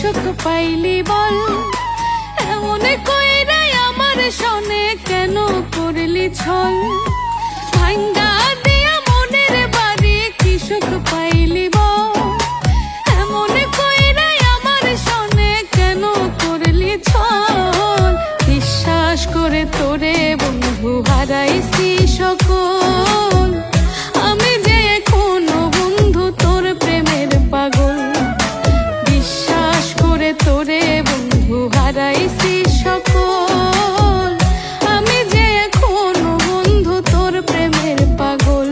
সুখ পাইলি বল, এমন কইরাই আমার সনে কেন করলি ছল। ভাঙ্গা দিয়া মনের বাড়ি কি সুখ পাইলি বল, এমন কইরাই আমার সনে কেন করলি ছল। বিশ্বাস করে তোরে বন্ধু হারাইছি সকল, আমি যে এখনো বন্ধু তোর প্রেমের পাগল। বিশ্বাস করে তোরে বন্ধু হারাইছি সকল, আমি যে এখনো বন্ধু তোর প্রেমের পাগল।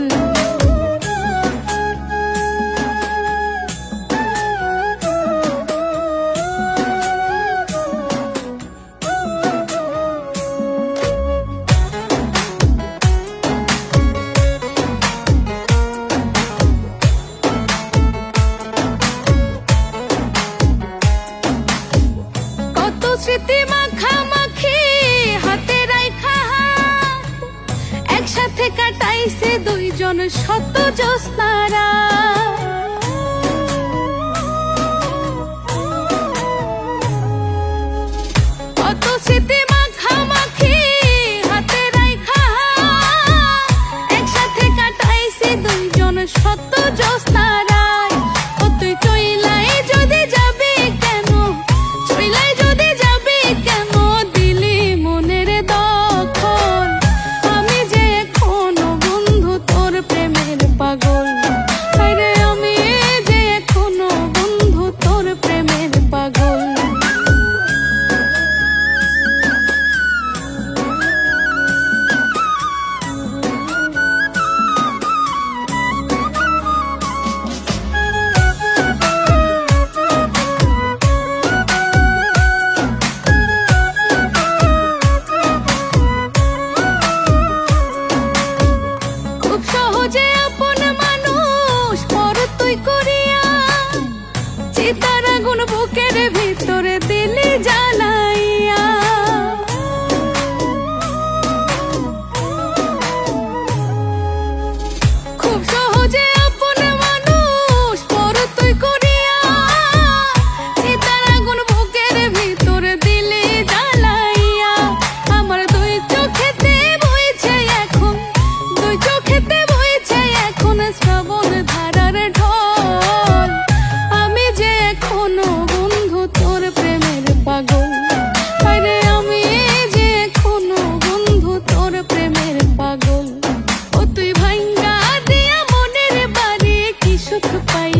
স্মৃতি মাখামাখি হাতে রাইখা একসাথে কাটাইছে দুইজন শত জ্যোৎস্নারা। কত স্মৃতি মাখামাখি হাতে রাইখা একসাথে কাটাইছে দুইজন শত জ্যোৎস্নারা। ও তুই চইলাই যদি যাবি কেন, চইলাই যদি যাবি কেন দিলি মনের দখল। আমি যে এখনো বন্ধু তোর প্রেমের পাগল, আরে আমি যে এখনো বন্ধু তোর প্রেমের পাগল। সহজে আপন মানুষ পর তুই করিয়া, চিতার আগুন বুকের ভিতরে দিলি জ্বালাইয়া। খুব সহজে আপন মানুষ পর তুই করিয়া, চিতার আগুন বুকের ভিতরে দিলি জ্বালাইয়া। আমার দুই চোখেতে বইছে এখন, দুই চোখেতে শ্রাবণ ধারার ঢল। আমি যে এখনো বন্ধু তোর প্রেমের পাগল, আরে আমি যে এখনো বন্ধু তোর প্রেমের পাগল। ও তুই ভাঙ্গা দিয়া মনের বাড়ি কি সুখ পাই